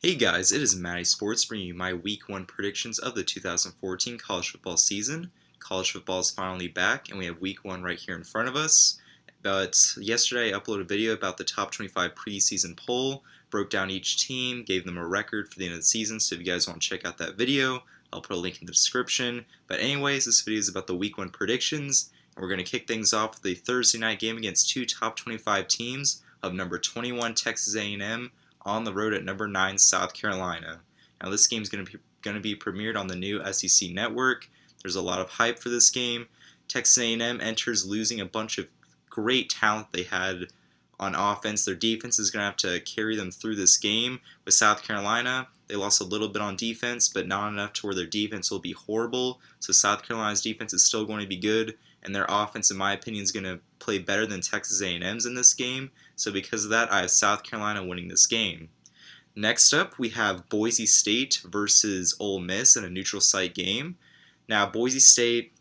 Hey guys, it is MattySports bringing you my Week 1 predictions of the 2014 college football season. College football is finally back, and we have Week 1 right here in front of us. But yesterday I uploaded a video about the top 25 preseason poll, broke down each team, gave them a record for the end of the season, so if you guys want to check out that video, I'll put a link in the description. But anyways, this video is about the Week 1 predictions, and we're going to kick things off with the Thursday night game against two top 25 teams of number 21 Texas A&M on the road at number 9 South Carolina. Now this game is going to be premiered on the new SEC network. There's a lot of hype for this game. Texas A&M enters losing a bunch of great talent they had on offense. Their defense is going to have to carry them through this game. With South Carolina, they lost a little bit on defense, but not enough to where their defense will be horrible. So South Carolina's defense is still going to be good, and their offense, in my opinion, is going to play better than Texas A&M's in this game. So because of that, I have South Carolina winning this game. Next up, we have Boise State versus Ole Miss in a neutral site game. Now, Boise State,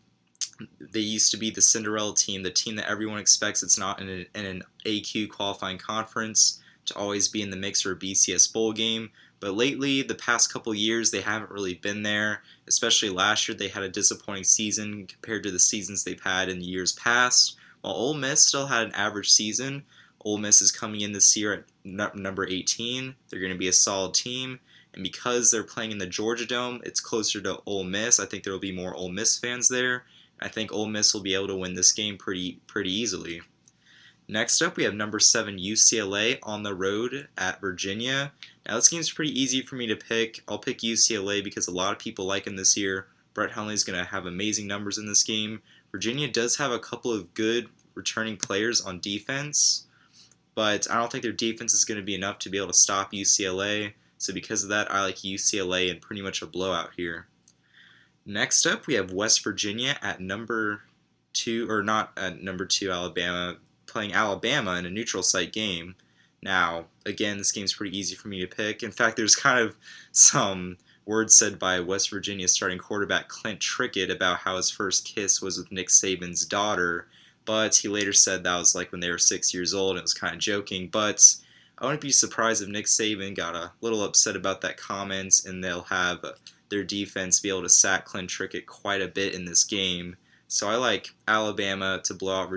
they used to be the Cinderella team, the team that everyone expects it's not in an AQ qualifying conference to always be in the mix for a BCS bowl game. But lately, the past couple years, they haven't really been there. Especially last year, they had a disappointing season compared to the seasons they've had in years past. While Ole Miss still had an average season, Ole Miss is coming in this year at number 18. They're going to be a solid team. And because they're playing in the Georgia Dome, it's closer to Ole Miss. I think there will be more Ole Miss fans there. I think Ole Miss will be able to win this game pretty easily. Next up, we have number 7 UCLA on the road at Virginia. Now this game's pretty easy for me to pick. I'll pick UCLA because a lot of people like him this year. Brett Hundley's going to have amazing numbers in this game. Virginia does have a couple of good returning players on defense, but I don't think their defense is going to be enough to be able to stop UCLA. So because of that, I like UCLA in pretty much a blowout here. Next up, we have West Virginia at number 2, or not at number 2 Alabama, playing Alabama in a neutral site game. Now, again, this game's pretty easy for me to pick. In fact, there's kind of some words said by West Virginia starting quarterback Clint Trickett about how his first kiss was with Nick Saban's daughter, but he later said that was like when they were 6 years old, and it was kind of joking. But I wouldn't be surprised if Nick Saban got a little upset about that comment, and they'll have their defense be able to sack Clint Trickett quite a bit in this game. So I like Alabama to blow out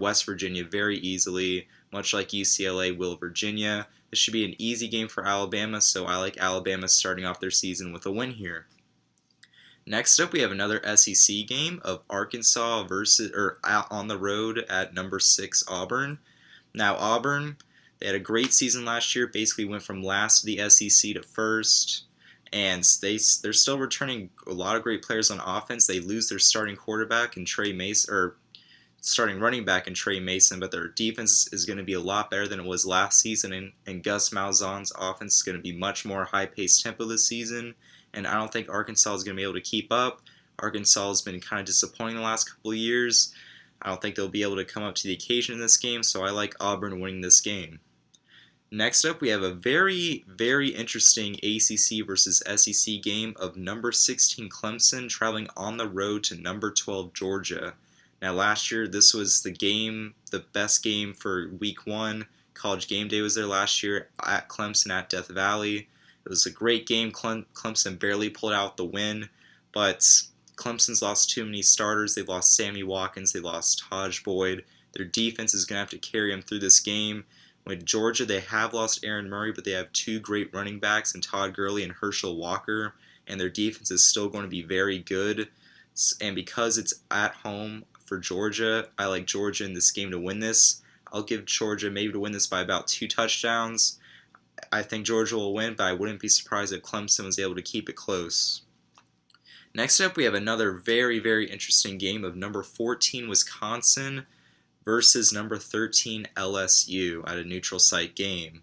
West Virginia very easily, much like UCLA will Virginia. This should be an easy game for Alabama, so I like Alabama starting off their season with a win here. Next up, we have another SEC game of Arkansas on the road at number 6 Auburn. Now Auburn, they had a great season last year. Basically went from last to the SEC to first, and they're still returning a lot of great players on offense. They lose their starting quarterback and starting running back in Trey Mason, but their defense is going to be a lot better than it was last season, and Gus Malzahn's offense is going to be much more high-paced tempo this season, and I don't think Arkansas is going to be able to keep up. Arkansas has been kind of disappointing the last couple of years. I don't think they'll be able to come up to the occasion in this game, so I like Auburn winning this game. Next up, we have a very interesting ACC versus SEC game of number 16 Clemson traveling on the road to number 12 Georgia. Now last year, this was the best game for Week 1. College Gameday was there last year at Clemson at Death Valley. It was a great game. Clemson barely pulled out the win, but Clemson's lost too many starters. They've lost Sammy Watkins. They lost Taj Boyd. Their defense is going to have to carry them through this game. With Georgia, they have lost Aaron Murray, but they have 2 great running backs in Todd Gurley and Herschel Walker, and their defense is still going to be very good. And because it's at home for Georgia, I like Georgia in this game to win this. I'll give Georgia maybe to win this by about 2 touchdowns. I think Georgia will win, but I wouldn't be surprised if Clemson was able to keep it close. Next up, we have another very interesting game of number 14 Wisconsin versus number 13 LSU at a neutral site game.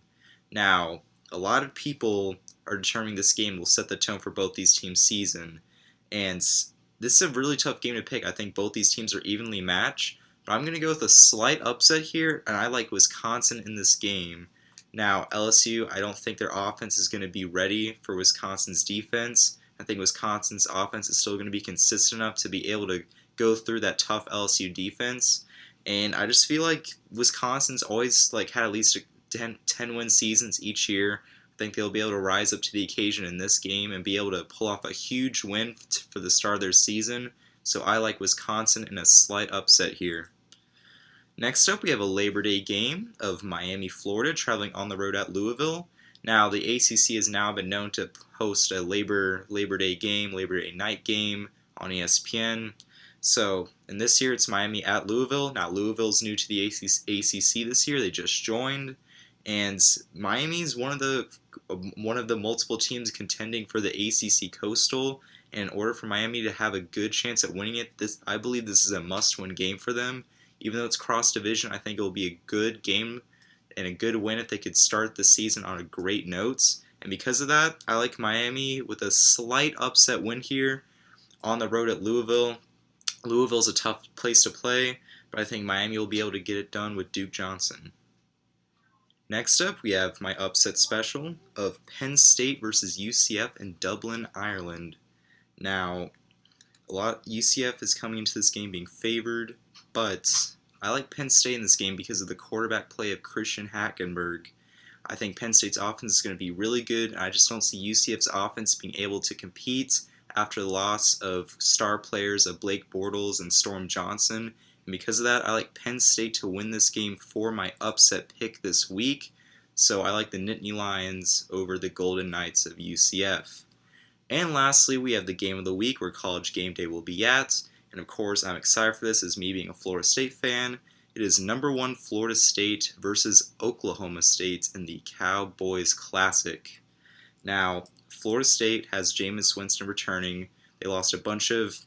Now, a lot of people are determining this game will set the tone for both these teams' season, and this is a really tough game to pick. I think both these teams are evenly matched, but I'm going to go with a slight upset here, and I like Wisconsin in this game. Now, LSU, I don't think their offense is going to be ready for Wisconsin's defense. I think Wisconsin's offense is still going to be consistent enough to be able to go through that tough LSU defense. And I just feel like Wisconsin's always had at least 10 win seasons each year. I think they'll be able to rise up to the occasion in this game and be able to pull off a huge win for the start of their season. So I like Wisconsin in a slight upset here. Next up, we have a Labor Day game of Miami, Florida, traveling on the road at Louisville. Now, the ACC has now been known to host a Labor Day game, Labor Day night game on ESPN. So, in this year, it's Miami at Louisville. Now, Louisville's new to the ACC this year. They just joined. And Miami's one of the multiple teams contending for the ACC Coastal. And in order for Miami to have a good chance at winning it, I believe this is a must-win game for them. Even though it's cross-division, I think it will be a good game and a good win if they could start the season on a great note. And because of that, I like Miami with a slight upset win here on the road at Louisville. Louisville's a tough place to play, but I think Miami will be able to get it done with Duke Johnson. Next up, we have my upset special of Penn State versus UCF in Dublin, Ireland. Now, UCF is coming into this game being favored, but I like Penn State in this game because of the quarterback play of Christian Hackenberg. I think Penn State's offense is going to be really good, and I just don't see UCF's offense being able to compete after the loss of star players of Blake Bortles and Storm Johnson. And because of that, I like Penn State to win this game for my upset pick this week. So I like the Nittany Lions over the Golden Knights of UCF. And lastly, we have the game of the week where College Game Day will be at. And of course, I'm excited for this as me being a Florida State fan. It is #1 Florida State versus Oklahoma State in the Cowboys Classic. Now, Florida State has Jameis Winston returning. They lost a bunch of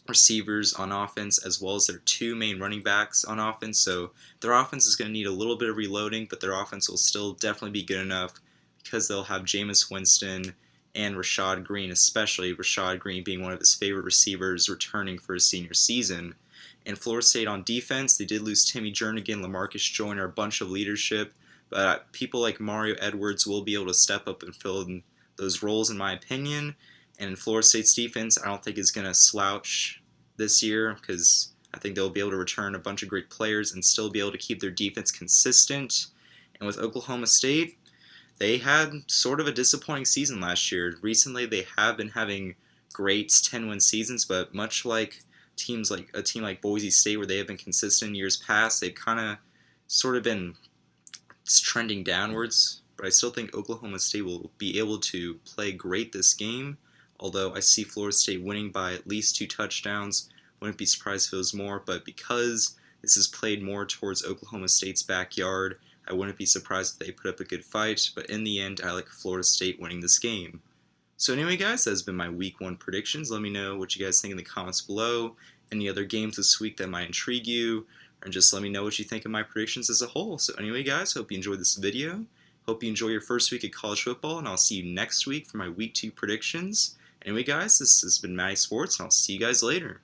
receivers on offense as well as their 2 main running backs on offense. So their offense is going to need a little bit of reloading, but their offense will still definitely be good enough because they'll have Jameis Winston and Rashad Green, especially Rashad Green being one of his favorite receivers returning for his senior season. And Florida State on defense, they did lose Timmy Jernigan, LaMarcus Joyner, a bunch of leadership, but people like Mario Edwards will be able to step up and fill in those roles in my opinion. And in Florida State's defense, I don't think it's going to slouch this year because I think they'll be able to return a bunch of great players and still be able to keep their defense consistent. And with Oklahoma State, they had sort of a disappointing season last year. Recently, they have been having great 10-win seasons, but much like a team like Boise State, where they have been consistent in years past, they've kind of sort of been trending downwards. But I still think Oklahoma State will be able to play great this game, although I see Florida State winning by at least 2 touchdowns. Wouldn't be surprised if it was more, but because this is played more towards Oklahoma State's backyard, I wouldn't be surprised if they put up a good fight, but in the end, I like Florida State winning this game. So anyway, guys, that has been my Week 1 predictions. Let me know what you guys think in the comments below. Any other games this week that might intrigue you, or just let me know what you think of my predictions as a whole. So anyway, guys, hope you enjoyed this video. Hope you enjoy your first week of college football, and I'll see you next week for my Week 2 predictions. Anyway, guys, this has been MattySports, and I'll see you guys later.